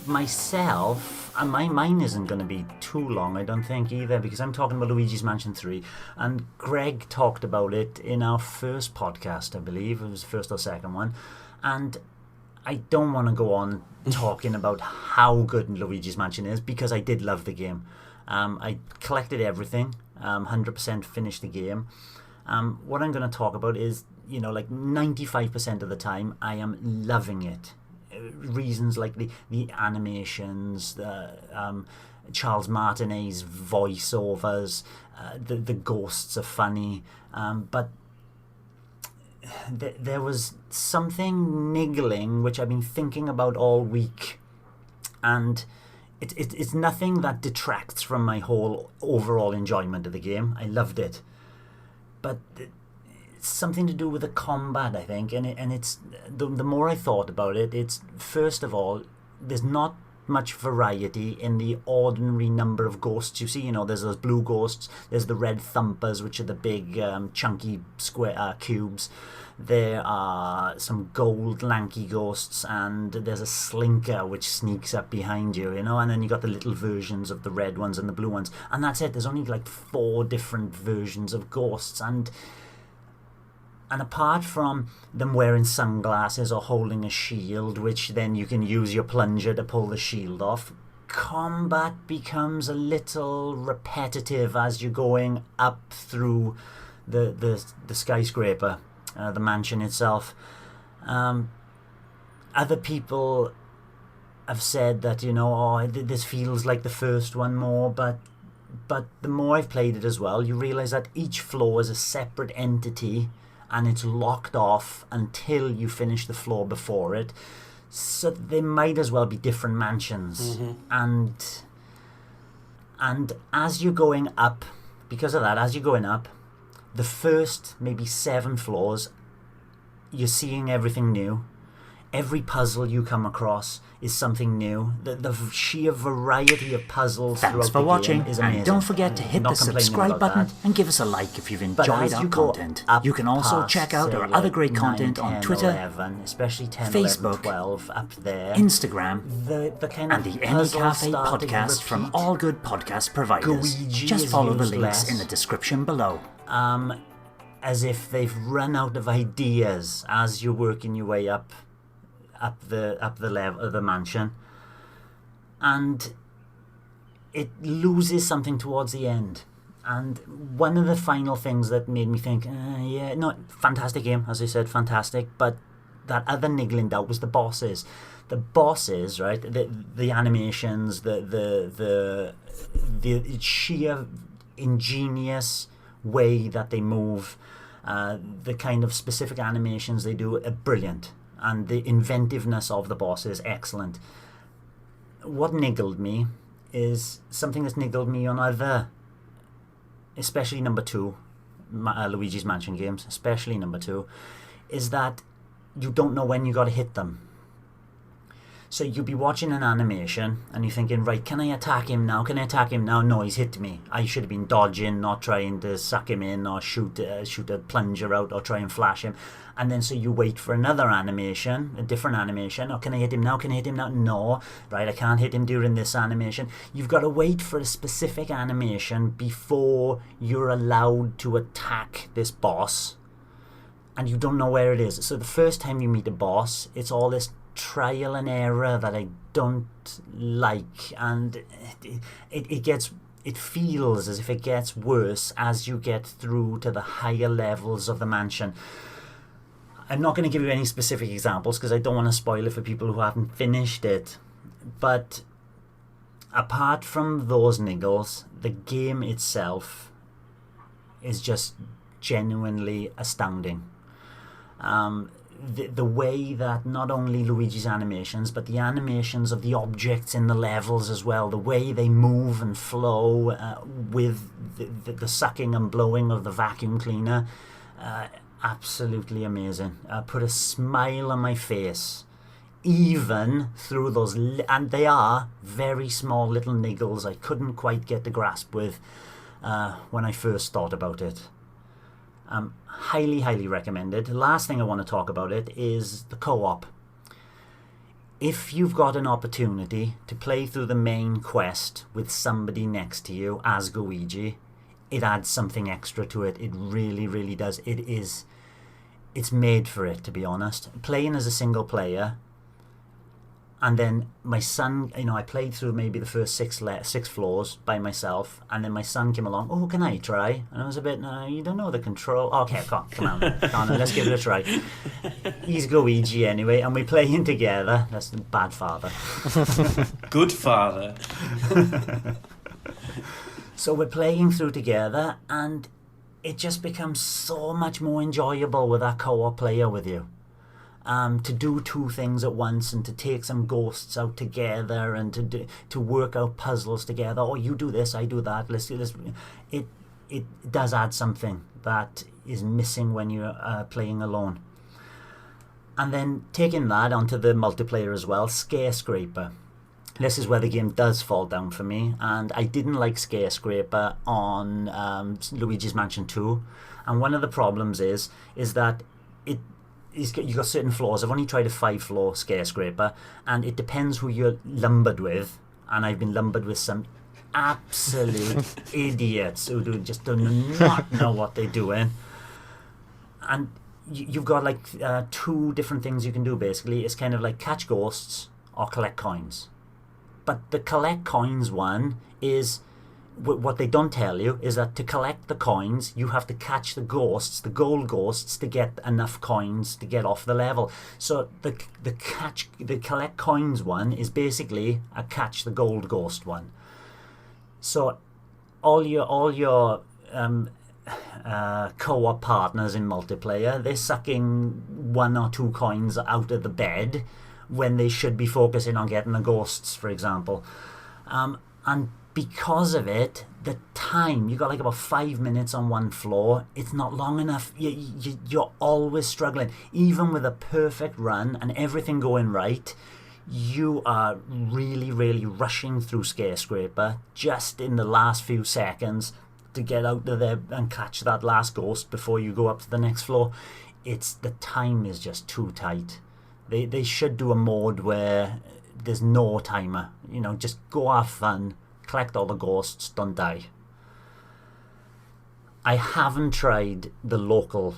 myself, and mine isn't going to be too long, I don't think either, because I'm talking about Luigi's Mansion 3, and Greg talked about it in our first podcast, I believe. It was the first or second one, and I don't want to go on talking about how good Luigi's Mansion is, because I did love the game. I collected everything, 100% finished the game. What I'm going to talk about is, like 95% of the time, I am loving it. Reasons like the animations, Charles Martinet's voiceovers, the ghosts are funny, but there was something niggling which I've been thinking about all week, and it's nothing that detracts from my whole overall enjoyment of the game. I loved it, but it's something to do with the combat, I think, and it's the more I thought about it, it's, first of all, there's not much variety in the ordinary number of ghosts you see. There's those blue ghosts, there's the red thumpers, which are the big chunky square cubes. There are some gold lanky ghosts, and there's a slinker which sneaks up behind you, and then you got the little versions of the red ones and the blue ones, and that's it. There's only like 4 different versions of ghosts, and apart from them wearing sunglasses or holding a shield, which then you can use your plunger to pull the shield off, combat becomes a little repetitive as you're going up through the skyscraper, the mansion itself. Other people have said that, this feels like the first one more, but the more I've played it as well, you realise that each floor is a separate entity, and it's locked off until you finish the floor before it. So they might as well be different mansions. Mm-hmm. And as you're going up, because of that, as you're going up, the first maybe 7 floors, you're seeing everything new. Every puzzle you come across is something new. The sheer variety of puzzles Thanks for watching, is amazing. and don't forget to hit the subscribe button and give us a like if you've enjoyed our content. You can also check out our other great content on Twitter, 11, especially 10, Facebook, 11, 12, up there, Instagram, the kind of and the N-E Café podcast from all good podcast providers. Just follow the links in the description below. As if they've run out of ideas as you're working your way up the level of the mansion, and it loses something towards the end. And one of the final things that made me think, fantastic game, as I said, fantastic, but that other niggling doubt was the bosses. The bosses, right? The animations, the sheer ingenious way that they move, the kind of specific animations they do are brilliant. And the inventiveness of the boss is excellent. What niggled me is something that's niggled me on other, especially number 2, Luigi's Mansion games, especially number 2, is that you don't know when you got to hit them. So you'll be watching an animation and you're thinking, right, can I attack him now? Can I attack him now? No, he's hit me. I should have been dodging, not trying to suck him in or shoot a plunger out or try and flash him. And then so you wait for another animation, a different animation. Oh, can I hit him now? Can I hit him now? No. Right, I can't hit him during this animation. You've got to wait for a specific animation before you're allowed to attack this boss. And you don't know where it is. So the first time you meet a boss, it's all this trial and error that I don't like, and it feels as if it gets worse as you get through to the higher levels of the mansion. I'm not going to give you any specific examples because I don't want to spoil it for people who haven't finished it, but apart from those niggles, the game itself is just genuinely astounding. The way that not only Luigi's animations, but the animations of the objects in the levels as well, the way they move and flow with the sucking and blowing of the vacuum cleaner, absolutely amazing. Put a smile on my face, even through those, and they are very small little niggles I couldn't quite get the grasp with when I first thought about it. Highly recommended. The last thing I want to talk about it is the co-op. if you've got an opportunity to play through the main quest with somebody next to you as Luigi, it adds something extra to it. It really, really does. It's made for it, to be honest. Playing as a single player, and then my son, I played through maybe the first six floors by myself, and then my son came along, oh, can I try? And I was a bit, no, you don't know the control. Okay, come on, let's give it a try. He's Luigi anyway, and we're playing together. That's a bad father. Good father. So we're playing through together, and it just becomes so much more enjoyable with that co-op player with you. To do two things at once, and to take some ghosts out together, and to work out puzzles together. Or you do this, I do that. Let's do this. It does add something that is missing when you're playing alone. And then taking that onto the multiplayer as well, Scarescraper. This is where the game does fall down for me, and I didn't like Scarescraper on Luigi's Mansion 2. And one of the problems is that you've got certain floors. I've only tried a 5-floor Scarescraper, and it depends who you're lumbered with. And I've been lumbered with some absolute idiots who do not know what they're doing. And you've got like 2 different things you can do, basically. It's kind of like catch ghosts or collect coins. But the collect coins one is, what they don't tell you is that to collect the coins, you have to catch the ghosts, the gold ghosts, to get enough coins to get off the level. So the collect coins one is basically a catch the gold ghost one. So all your co-op partners in multiplayer, they're sucking 1 or 2 coins out of the bed when they should be focusing on getting the ghosts, for example. And because of it, the time, you got like about 5 minutes on one floor. It's not long enough. You're always struggling. Even with a perfect run and everything going right, you are really, really rushing through Scarescraper just in the last few seconds to get out of there and catch that last ghost before you go up to the next floor. The time is just too tight. They should do a mode where there's no timer. Just go have fun, collect all the ghosts, don't die. I haven't tried the local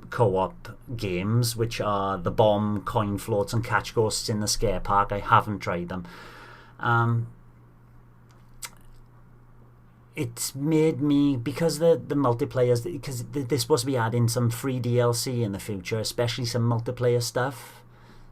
co-op games, which are the bomb, coin floats, and catch ghosts in the scare park. I haven't tried them. It's made me, because the multiplayers, because they're supposed to be adding some free DLC in the future, especially some multiplayer stuff.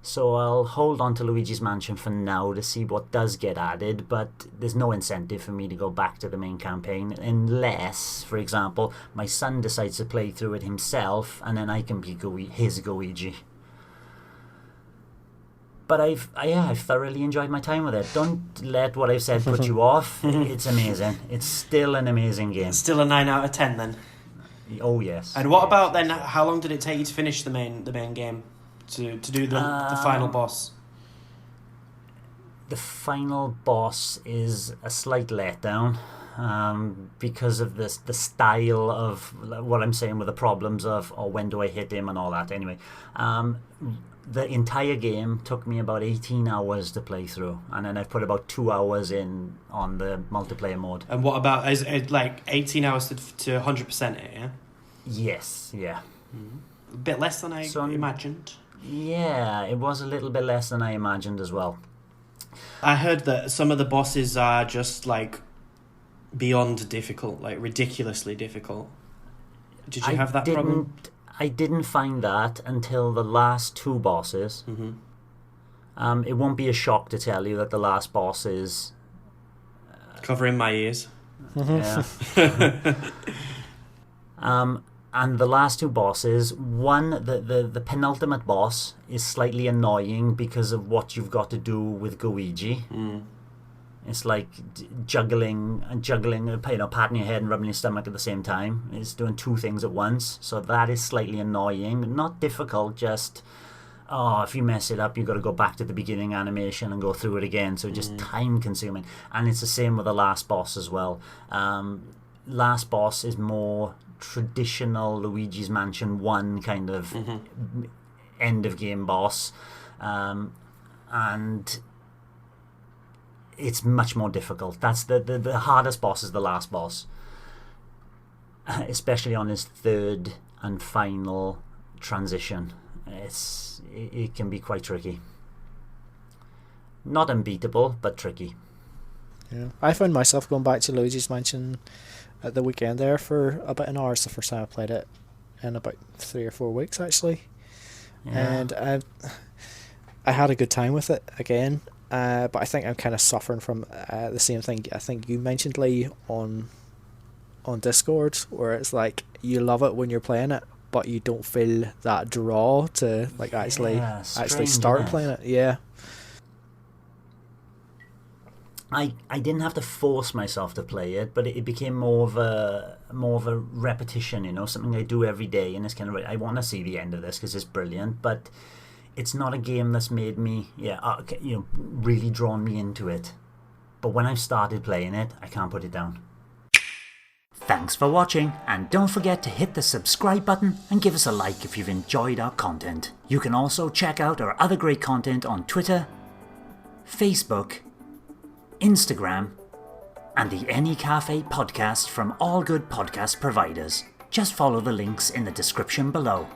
So I'll hold on to Luigi's Mansion for now to see what does get added, but there's no incentive for me to go back to the main campaign unless, for example, my son decides to play through it himself, and then I can be his Luigi. But I've thoroughly enjoyed my time with it. Don't let what I've said put you off. It's amazing. It's still an amazing game. It's still a 9 out of 10 then. Oh yes. And what about then? How long did it take you to finish the main game, to do the final boss? The final boss is a slight letdown. Because of the style of what I'm saying with the problems of, when do I hit him and all that. Anyway, the entire game took me about 18 hours to play through, and then I've put about 2 hours in on the multiplayer mode. And what about, is it like 18 hours to 100% it, yeah? Yes, yeah. A bit less than I imagined. Yeah, it was a little bit less than I imagined as well. I heard that some of the bosses are just like beyond difficult, like ridiculously difficult. Did you have that problem? I didn't find that until the last 2 bosses. Mm-hmm. It won't be a shock to tell you that the last boss is... covering my ears. Yeah. And the last 2 bosses, the penultimate boss is slightly annoying because of what you've got to do with Luigi. It's like juggling, patting your head and rubbing your stomach at the same time. It's doing 2 things at once, so that is slightly annoying. Not difficult, just if you mess it up, you've got to go back to the beginning animation and go through it again. So just time consuming. And it's the same with the last boss as well. Last boss is more traditional Luigi's Mansion 1 kind of end of game boss. and it's much more difficult. That's the hardest boss is the last boss, especially on his third and final transition. It can be quite tricky. Not unbeatable, but tricky. Yeah, I found myself going back to Luigi's Mansion at the weekend there for about an hour. It's the first time I played it in about 3 or 4 weeks, actually. Yeah. And I had a good time with it again, but I think I'm kind of suffering from the same thing I think you mentioned, Lee, on Discord, where it's like you love it when you're playing it, but you don't feel that draw to like actually start playing it. Yeah. I didn't have to force myself to play it, but it became more of a repetition, you know, something I do every day, and it's kind of I want to see the end of this because it's brilliant, but it's not a game that's made me really drawn me into it. But when I've started playing it, I can't put it down. Thanks for watching, and don't forget to hit the subscribe button and give us a like if you've enjoyed our content. You can also check out our other great content on Twitter, Facebook, Instagram, and the N-E Café podcast from all good podcast providers. Just follow the links in the description below.